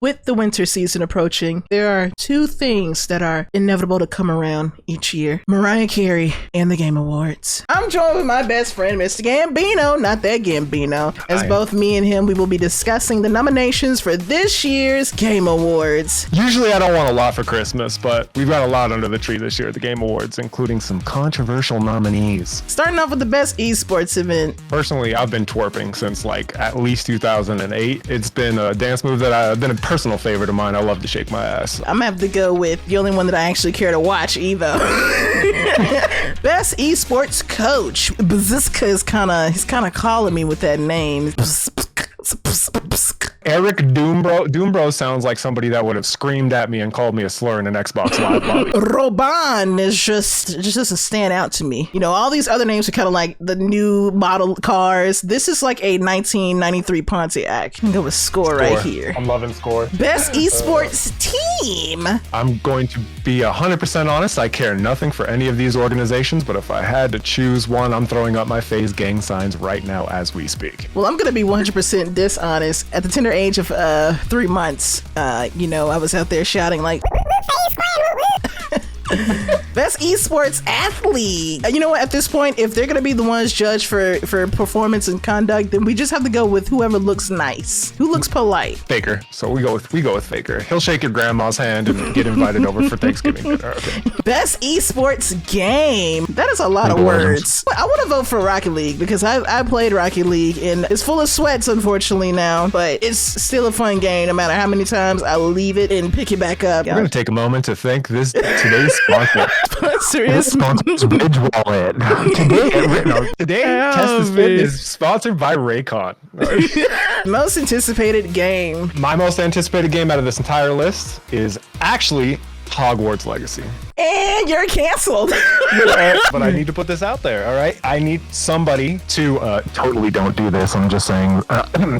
With the winter season approaching, there are two things that are inevitable to come around each year. Mariah Carey and the Game Awards. I'm joined with my best friend, Mr. Gambino, not that Gambino. As both me and him, we will be discussing the nominations for this year's Game Awards. Usually I don't want a lot for Christmas, but we've got a lot under the tree this year at the Game Awards, including some controversial nominees. Starting off with the best esports event. Personally, I've been twerping since like at least 2008. It's been a dance move that I've been a personal favorite of mine. I love to shake my ass. I'm gonna have to go with the only one that I actually care to watch, Evo. Best esports coach. Baziska is he's kind of calling me with that name. Eric Doombro sounds like somebody that would have screamed at me and called me a slur in an Xbox Live lobby. Roban is just a stand out to me. You know, all these other names are kind of like the new model cars. This is like a 1993 Pontiac. I can go with score right here. I'm loving score. Best esports team. I'm going to be 100% honest. I care nothing for any of these organizations, but if I had to choose one, I'm throwing up my FaZe gang signs right now as we speak. Well, I'm going to be 100% dishonest. At the tender age of 3 months, I was out there shouting like best esports athlete. You know what, at this point, if they're gonna be the ones judged for performance and conduct, then we just have to go with whoever looks nice, who looks polite. Faker. So we go with Faker. He'll shake your grandma's hand and get invited over for Thanksgiving dinner. Okay. Best esports game. That is a lot of words. I want to vote for Rocket League because I played Rocket League and it's full of sweats, unfortunately, now, but it's still a fun game no matter how many times I leave it and pick it back up. We're gonna take a moment to thank today's sponsor. Sponsor is Bridge Wallet. Today Tess is sponsored by Raycon. Most anticipated game. My most anticipated game out of this entire list is actually Hogwarts Legacy. And you're canceled. But I need to put this out there, all right? I need somebody to totally don't do this. I'm just saying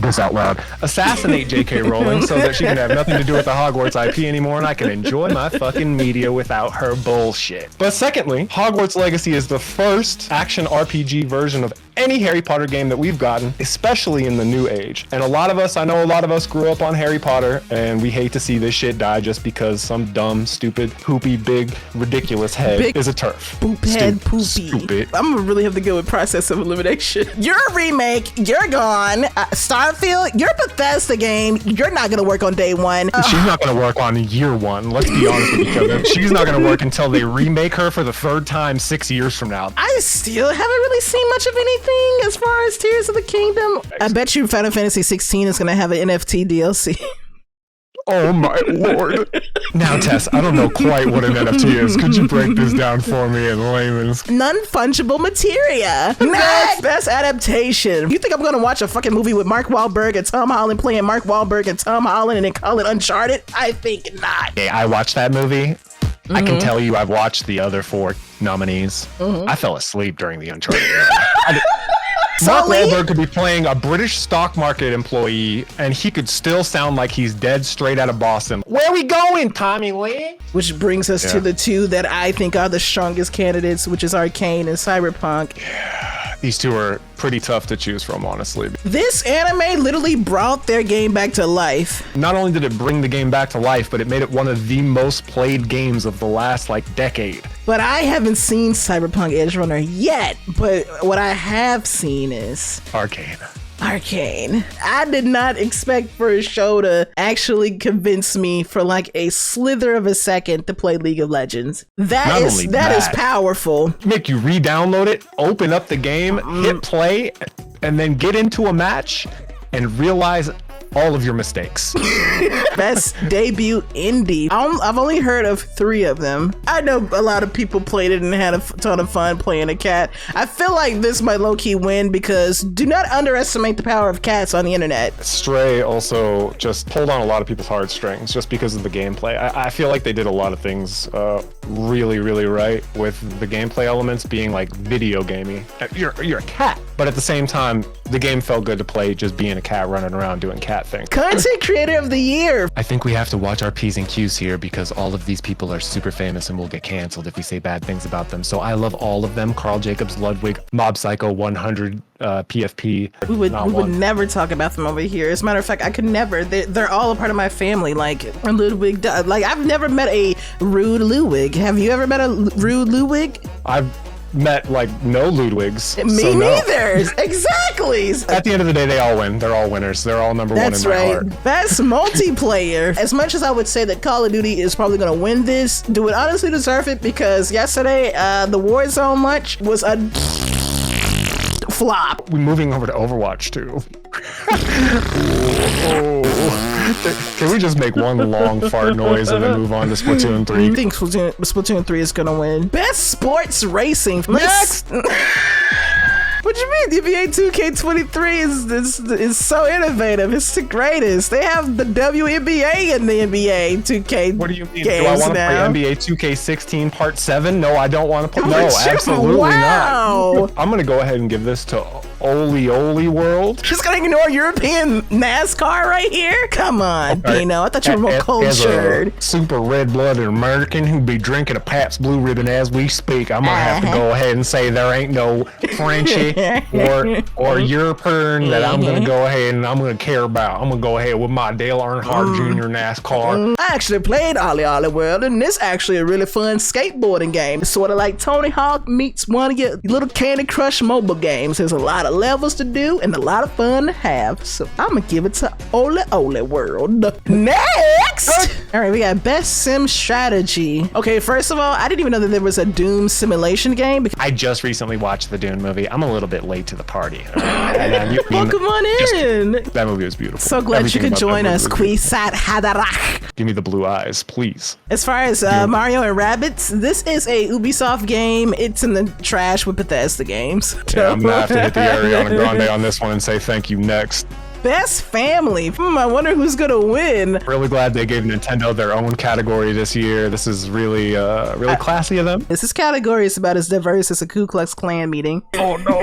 this out loud. Assassinate J.K. Rowling so that she can have nothing to do with the Hogwarts IP anymore and I can enjoy my fucking media without her bullshit. But secondly, Hogwarts Legacy is the first action RPG version of any Harry Potter game that we've gotten, especially in the new age. And I know a lot of us grew up on Harry Potter and we hate to see this shit die just because some dumb, stupid, poopy, big, ridiculous head is a turf. Poop head, poopy. Stupid. I'm gonna really have to go with process of elimination. You're a remake. You're gone. Starfield, your Bethesda game. You're not gonna work on day one. She's not gonna work on year one. Let's be honest with each other. She's not gonna work until they remake her for the third time 6 years from now. I still haven't really seen much of anything as far as Tears of the Kingdom. I bet you Final Fantasy 16 is gonna have an NFT DLC. Oh my lord. Now, Tess, I don't know quite what an NFT is. Could you break this down for me in layman's? Non-fungible materia. Next! Best adaptation. You think I'm gonna watch a fucking movie with Mark Wahlberg and Tom Holland playing Mark Wahlberg and Tom Holland and then call it Uncharted? I think not. Okay, I watched that movie. I can tell you I've watched the other 4 nominees. I fell asleep during the Uncharted movie. Mark Wahlberg could be playing a British stock market employee and he could still sound like he's dead straight out of Boston. Where are we going, Tommy Lee? Which brings us to the two that I think are the strongest candidates, which is Arcane and Cyberpunk. Yeah, these two are pretty tough to choose from, honestly. This anime literally brought their game back to life. Not only did it bring the game back to life, but it made it one of the most played games of the last decade. But I haven't seen Cyberpunk Edge Runner yet, but what I have seen is Arcane. I did not expect for a show to actually convince me for like a slither of a second to play League of Legends. That is powerful. Make you re-download it, open up the game, hit play, and then get into a match and realize all of your mistakes. Best debut indie. I've only heard of 3 of them. I know a lot of people played it and had a ton of fun playing a cat. I feel like this might low-key win because do not underestimate the power of cats on the internet. Stray also just pulled on a lot of people's heartstrings just because of the gameplay. I feel like they did a lot of things really, really right with the gameplay elements being like video gamey. You're a cat. But at the same time, the game felt good to play, just being a cat running around doing cat things. Content Creator of the Year. I think we have to watch our P's and Q's here because all of these people are super famous and will get canceled if we say bad things about them. So I love all of them. Carl Jacobs, Ludwig, Mob Psycho 100, PFP. We would never talk about them over here. As a matter of fact, I could never. They're all a part of my family. Like Ludwig, like I've never met a rude Ludwig. Have you ever met a rude Ludwig? I've met like no Ludwigs. Me neither. Exactly. At the end of the day, they all win. They're all winners. They're all number one in my heart. That's right. Best multiplayer. As much as I would say that Call of Duty is probably going to win this, do it honestly deserve it? Because yesterday, the Warzone launch was a flop. We're moving over to Overwatch 2. Can we just make one long fart noise and then move on to Splatoon 3? I think Splatoon 3 is gonna win. Best sports racing. Next! What do you mean? The NBA 2K23 is so innovative. It's the greatest. They have the WNBA in the NBA 2K. What do you mean? Games Do I want to play now. NBA 2K16 Part 7? No, I don't want to play. No, But you- absolutely wow. not. I'm going to go ahead and give this to Oli World. Just gonna ignore European NASCAR right here? Come on, All right. Dino. I thought you were more As cultured. a super red-blooded American who be drinking a Pabst Blue Ribbon as we speak, I'm gonna have to go ahead and say there ain't no Frenchie or European that I'm gonna go ahead and I'm gonna care about. I'm gonna go ahead with my Dale Earnhardt Jr. NASCAR. I actually played Oli World, and this actually a really fun skateboarding game. It's sort of like Tony Hawk meets one of your little Candy Crush mobile games. There's a lot of levels to do and a lot of fun to have. So I'm gonna give it to Oli World. Next! All right, we got Best Sim Strategy. Okay, first of all, I didn't even know that there was a Doom simulation game. I just recently watched the Dune movie. I'm a little bit late to the party. Welcome on in. That movie was beautiful. So glad Everything you could about that join movie us, was beautiful. Kwisat Haderach. Give me the blue eyes, please. As far as Mario and Rabbids, this is a Ubisoft game. It's in the trash with Bethesda games. Yeah, I'm gonna have to hit the Ariana Grande on this one and say thank you next. Best family. I wonder who's gonna win. Really glad they gave Nintendo their own category this year. This is really classy of them. This category is about as diverse as a Ku Klux Klan meeting. Oh no.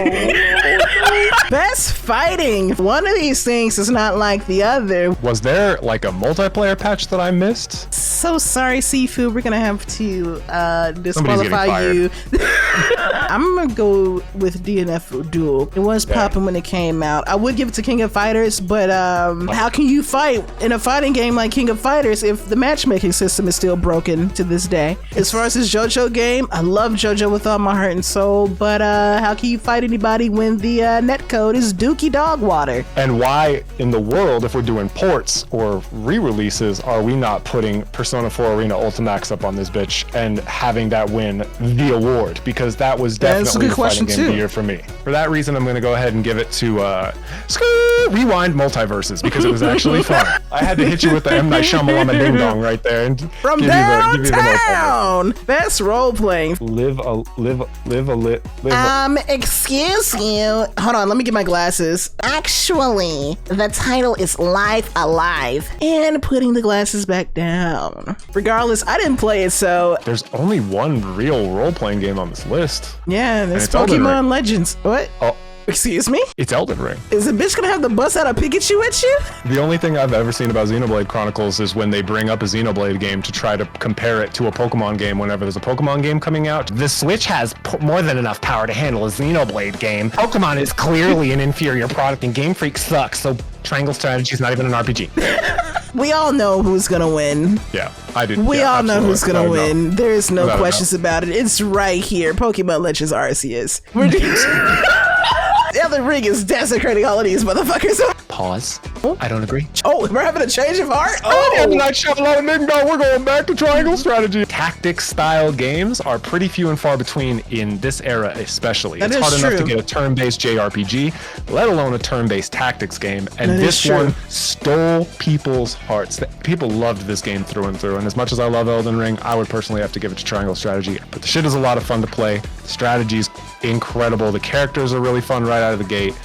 Best fighting. One of these things is not like the other. Was there like a multiplayer patch that I missed? So sorry, Seafood. We're gonna have to disqualify you. I'm gonna go with DNF Duel. It was popping when it came out. I would give it to King of Fighters, but how can you fight in a fighting game like King of Fighters if the matchmaking system is still broken to this day? As far as this JoJo game, I love JoJo with all my heart and soul, but how can you fight anybody when the netcode is Dookie Dog Water? And why in the world, if we're doing ports or re-releases, are we not putting Persona 4 Arena Ultimax up on this bitch and having that win the award? Because that was definitely the fighting game of the year for me. For that reason, I'm going to go ahead and give it to Rewind Multiverses because it was actually fun. I had to hit you with the M. Night Shyamalama Ding Dong right there. And From give you the downtown! Best role-playing. Live Excuse you. Hold on, let me get my glasses. Actually, the title is Life Alive. And putting the glasses back down. Regardless, I didn't play it, so... There's only one real role-playing game on this list. Yeah, there's it's Elden Pokemon Ring. Legends. What? Oh, Excuse me? it's Elden Ring. Is the bitch gonna have the bust out a Pikachu at you? The only thing I've ever seen about Xenoblade Chronicles is when they bring up a Xenoblade game to try to compare it to a Pokemon game whenever there's a Pokemon game coming out. The Switch has more than enough power to handle a Xenoblade game. Pokemon is clearly an inferior product and Game Freak sucks, so Triangle Strategy is not even an RPG. We all know who's gonna win. Yeah, I did. We all know who's gonna win. There is no Without a questions about it. It's right here. Pokemon Legends Arceus. Elden Ring is desecrating all of these motherfuckers. Pause. I don't agree. Oh, we're having a change of heart? Oh, M. Night Shyamalan Ding Dong, we're going back to Triangle Strategy. Tactics-style games are pretty few and far between in this era especially. That it's is hard enough to true. get a turn-based JRPG, let alone a turn-based tactics game. And That is this true. one stole people's hearts. People loved this game through and through. And as much as I love Elden Ring, I would personally have to give it to Triangle Strategy. But the shit is a lot of fun to play. The strategy's incredible. The characters are really fun right out of the gate.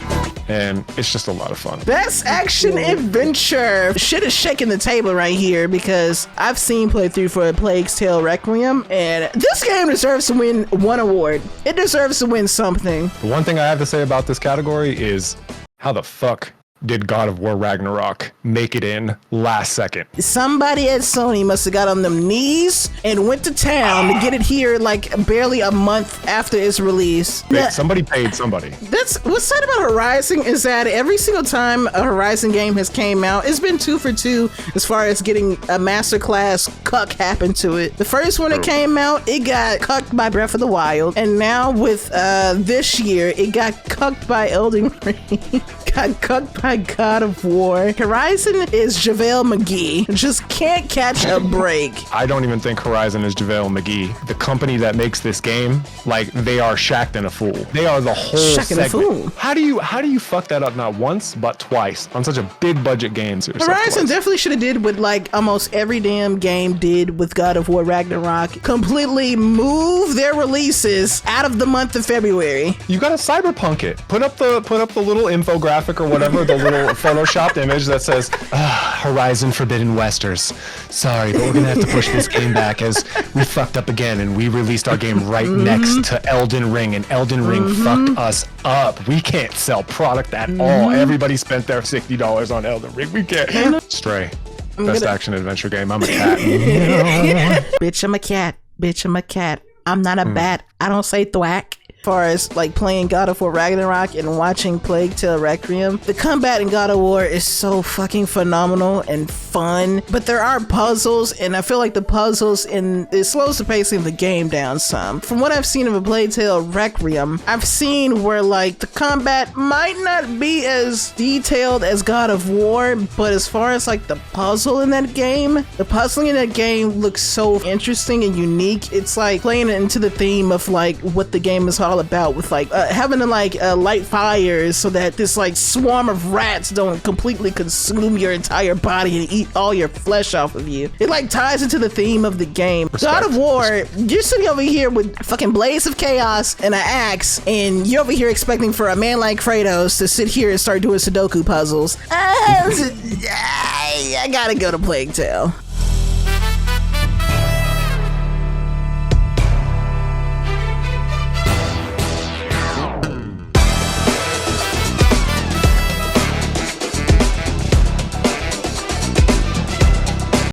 and it's just a lot of fun. Best action adventure. Shit is shaking the table right here because I've seen playthrough for Plague's Tale Requiem, and this game deserves to win one award. It deserves to win something. The one thing I have to say about this category is how the fuck did God of War Ragnarok make it in last second? Somebody at Sony must have got on them knees and went to town to get it here like barely a month after its release. Somebody paid somebody. That's what's sad about Horizon is that every single time a Horizon game has came out, it's been 2 for 2 as far as getting a masterclass cuck happen to it. The first one that came out, it got cucked by Breath of the Wild, and now with this year, it got cucked by Elden Ring, got cucked by God of War. Horizon is JaVale McGee. Just can't catch a break. I don't even think Horizon is JaVale McGee. The company that makes this game, like, they are Shacked and a Fool. They are the whole Shacked and a segment. Fool. How do you fuck that up not once but twice on such a big budget game? Horizon definitely should have did what like almost every damn game did with God of War Ragnarok. Completely move their releases out of the month of February. You gotta cyberpunk it. Put up the little infographic or whatever, the little photoshopped image that says Horizon Forbidden Westers. Sorry, but we're gonna have to push this game back as we fucked up again and we released our game right next to Elden Ring, and Elden Ring fucked us up. We can't sell product at all. Everybody spent their $60 on Elden Ring. We can't. Stray. Best action adventure game. I'm a cat. Bitch, I'm a cat. Bitch, I'm a cat. I'm not a bat. I don't say thwack. As far as like playing God of War Ragnarok and watching Plague Tale Requiem, the combat in God of War is so fucking phenomenal and fun, but there are puzzles, and I feel like the puzzles it slows the pacing of the game down some. From what I've seen of a Plague Tale Requiem, I've seen where like the combat might not be as detailed as God of War, but as far as like the puzzle in that game, the puzzling in that game looks so interesting and unique. It's like playing it into the theme of like what the game is all about, with like having to like light fires so that this like swarm of rats don't completely consume your entire body and eat all your flesh off of you. It like ties into the theme of the game. God of War, you're sitting over here with fucking blades of chaos and an axe, and you're over here expecting for a man like Kratos to sit here and start doing Sudoku puzzles. I gotta go to Plague Tale.